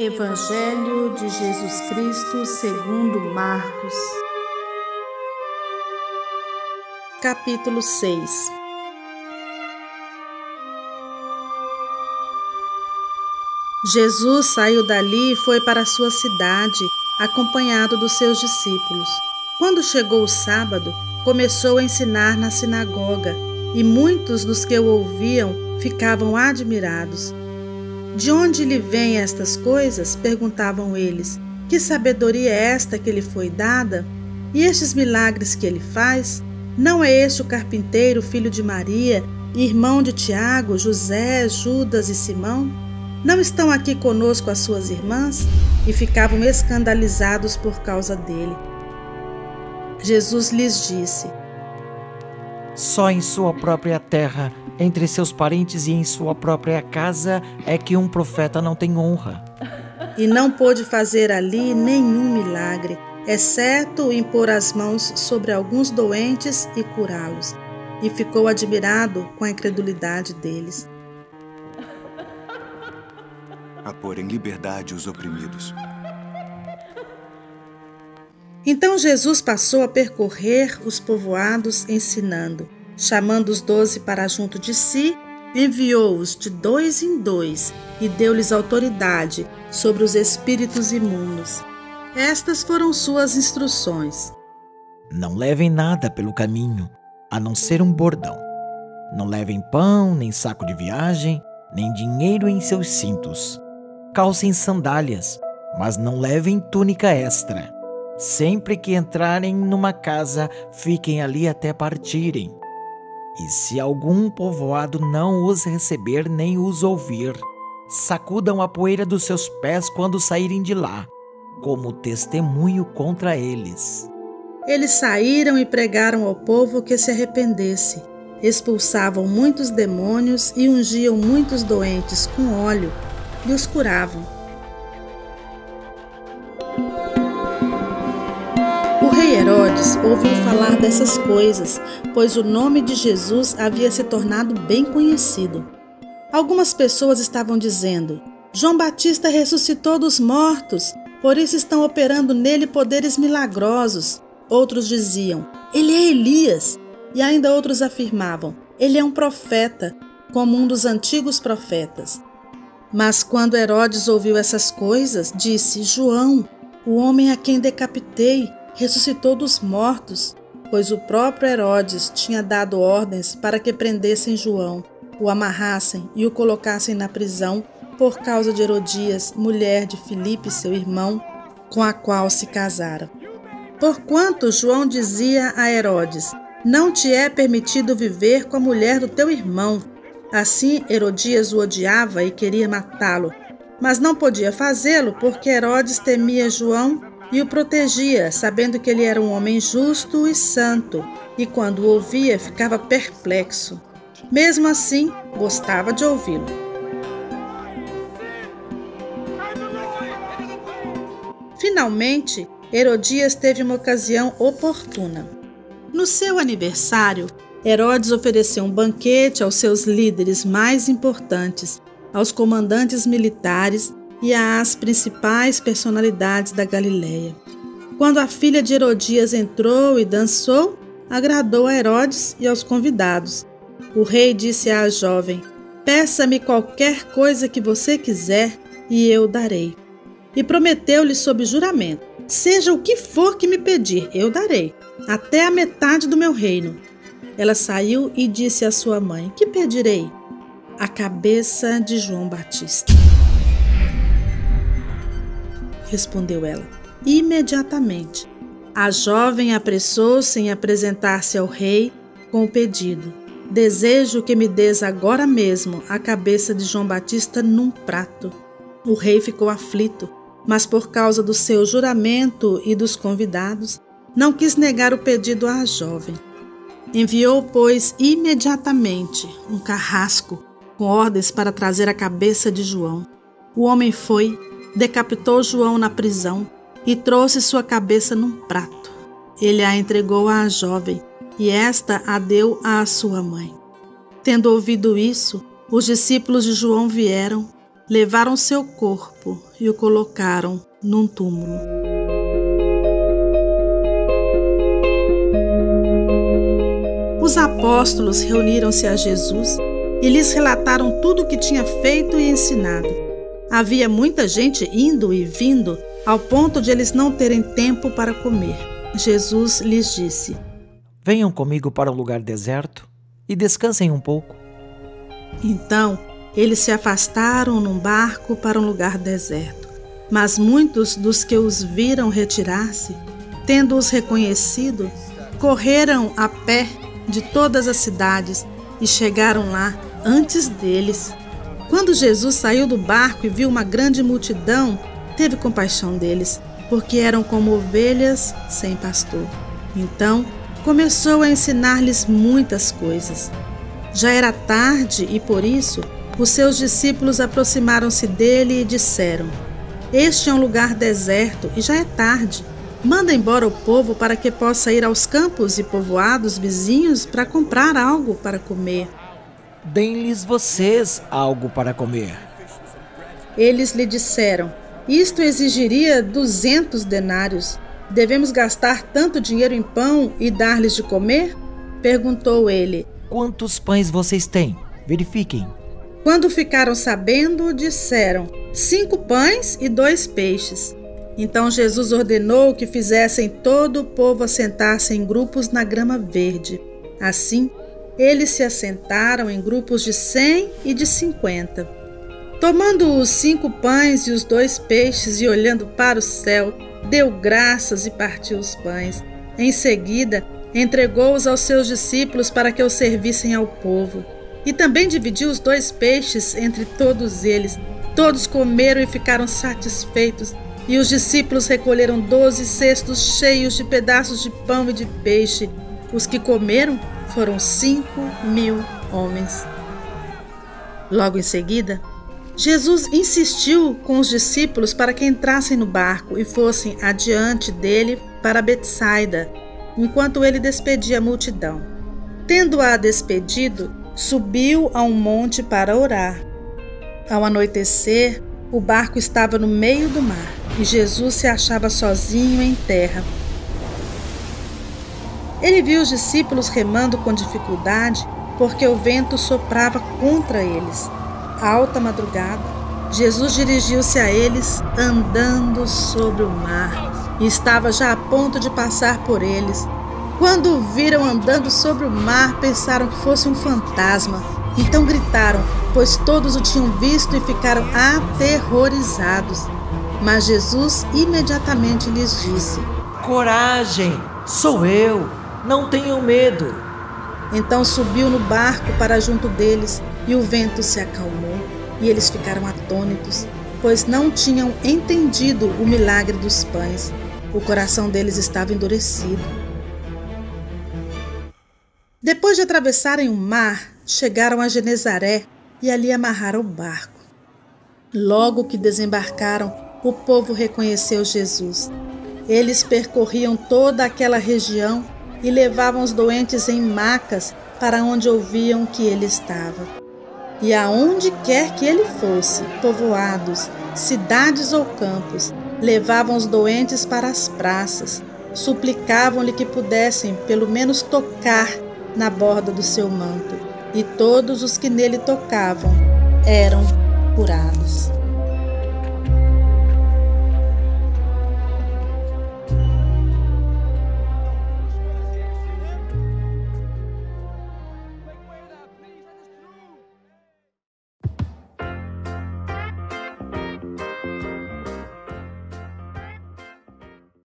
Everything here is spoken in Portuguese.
Evangelho de Jesus Cristo segundo Marcos. Capítulo 6. Jesus saiu dali e foi para a sua cidade, acompanhado dos seus discípulos. Quando chegou o sábado, começou a ensinar na sinagoga, e muitos dos que o ouviam ficavam admirados. De onde lhe vêm estas coisas? Perguntavam eles. Que sabedoria é esta que lhe foi dada? E estes milagres que ele faz? Não é este o carpinteiro, filho de Maria, irmão de Tiago, José, Judas e Simão? Não estão aqui conosco as suas irmãs? E ficavam escandalizados por causa dele. Jesus lhes disse: Só em sua própria terra, entre seus parentes e em sua própria casa, é que um profeta não tem honra. E não pôde fazer ali nenhum milagre, exceto impor as mãos sobre alguns doentes e curá-los. E ficou admirado com a incredulidade deles. A pôr em liberdade os oprimidos. Então Jesus passou a percorrer os povoados ensinando. Chamando os 12 para junto de si, enviou-os de 2 em 2 e deu-lhes autoridade sobre os espíritos imundos. Estas foram suas instruções. Não levem nada pelo caminho, a não ser um bordão. Não levem pão, nem saco de viagem, nem dinheiro em seus cintos. Calcem sandálias, mas não levem túnica extra. Sempre que entrarem numa casa, fiquem ali até partirem. E se algum povoado não os receber nem os ouvir, sacudam a poeira dos seus pés quando saírem de lá, como testemunho contra eles. Eles saíram e pregaram ao povo que se arrependesse. Expulsavam muitos demônios e ungiam muitos doentes com óleo e os curavam. O rei Herodes ouviu falar dessas coisas, pois o nome de Jesus havia se tornado bem conhecido. Algumas pessoas estavam dizendo: João Batista ressuscitou dos mortos, por isso estão operando nele poderes milagrosos. Outros diziam: ele é Elias. E ainda outros afirmavam: ele é um profeta, como um dos antigos profetas. Mas quando Herodes ouviu essas coisas, disse: João, o homem a quem decapitei, ressuscitou dos mortos, pois o próprio Herodes tinha dado ordens para que prendessem João, o amarrassem e o colocassem na prisão por causa de Herodias, mulher de Filipe, seu irmão, com a qual se casaram. Porquanto João dizia a Herodes: não te é permitido viver com a mulher do teu irmão. Assim Herodias o odiava e queria matá-lo, mas não podia fazê-lo porque Herodes temia João e o protegia, sabendo que ele era um homem justo e santo, e quando o ouvia ficava perplexo. Mesmo assim, gostava de ouvi-lo. Finalmente, Herodias teve uma ocasião oportuna. No seu aniversário, Herodes ofereceu um banquete aos seus líderes mais importantes, aos comandantes militares e às principais personalidades da Galileia. Quando a filha de Herodias entrou e dançou, agradou a Herodes e aos convidados. O rei disse à jovem: peça-me qualquer coisa que você quiser e eu darei. E prometeu-lhe sob juramento: seja o que for que me pedir, eu darei, até a metade do meu reino. Ela saiu e disse à sua mãe: que pedirei? A cabeça de João Batista. Respondeu ela. Imediatamente, a jovem apressou-se em apresentar-se ao rei com o pedido: desejo que me des agora mesmo a cabeça de João Batista num prato. O rei ficou aflito, mas por causa do seu juramento e dos convidados, não quis negar o pedido à jovem. Enviou, pois, imediatamente um carrasco com ordens para trazer a cabeça de João. O homem foi, decapitou João na prisão e trouxe sua cabeça num prato. Ele a entregou à jovem e esta a deu à sua mãe. Tendo ouvido isso, os discípulos de João vieram levaram seu corpo e o colocaram num túmulo. Os apóstolos reuniram-se a Jesus e lhes relataram tudo o que tinha feito e ensinado. Havia muita gente indo e vindo, ao ponto de eles não terem tempo para comer. Jesus lhes disse: Venham comigo para um lugar deserto e descansem um pouco. Então, eles se afastaram num barco para um lugar deserto. Mas muitos dos que os viram retirar-se, tendo-os reconhecido, correram a pé de todas as cidades e chegaram lá antes deles. Quando Jesus saiu do barco e viu uma grande multidão, teve compaixão deles, porque eram como ovelhas sem pastor. Então, começou a ensinar-lhes muitas coisas. Já era tarde e, por isso, os seus discípulos aproximaram-se dele e disseram: Este é um lugar deserto e já é tarde. Manda embora o povo para que possa ir aos campos e povoados vizinhos para comprar algo para comer. Deem-lhes vocês algo para comer. Eles lhe disseram: Isto exigiria 200 denários. Devemos gastar tanto dinheiro em pão e dar-lhes de comer? Perguntou ele. Quantos pães vocês têm? Verifiquem. Quando ficaram sabendo, disseram: 5 pães e 2 peixes. Então Jesus ordenou que fizessem todo o povo assentar-se em grupos na grama verde. Assim, eles se assentaram em grupos de 100 e de 50. Tomando os 5 pães e os 2 peixes e olhando para o céu, deu graças e partiu os pães. Em seguida, entregou-os aos seus discípulos para que os servissem ao povo. E também dividiu os 2 peixes entre todos eles. Todos comeram e ficaram satisfeitos. E os discípulos recolheram 12 cestos cheios de pedaços de pão e de peixe. Os que comeram foram 5.000 homens. Logo em seguida, Jesus insistiu com os discípulos para que entrassem no barco e fossem adiante dele para Betsaida, enquanto ele despedia a multidão. Tendo-a despedido, subiu a um monte para orar. Ao anoitecer, o barco estava no meio do mar e Jesus se achava sozinho em terra. Ele viu os discípulos remando com dificuldade, porque o vento soprava contra eles. À alta madrugada, Jesus dirigiu-se a eles andando sobre o mar e estava já a ponto de passar por eles. Quando o viram andando sobre o mar, pensaram que fosse um fantasma. Então gritaram, pois todos o tinham visto e ficaram aterrorizados. Mas Jesus imediatamente lhes disse: Coragem, sou eu, não tenham medo. Então subiu no barco para junto deles e o vento se acalmou e eles ficaram atônitos, pois não tinham entendido o milagre dos pães. O coração deles estava endurecido. Depois de atravessarem o mar, chegaram a Genezaré e ali amarraram o barco. Logo que desembarcaram, o povo reconheceu Jesus. Eles percorriam toda aquela região e levavam os doentes em macas para onde ouviam que ele estava. E aonde quer que ele fosse, povoados, cidades ou campos, levavam os doentes para as praças, suplicavam-lhe que pudessem pelo menos tocar na borda do seu manto, e todos os que nele tocavam eram curados.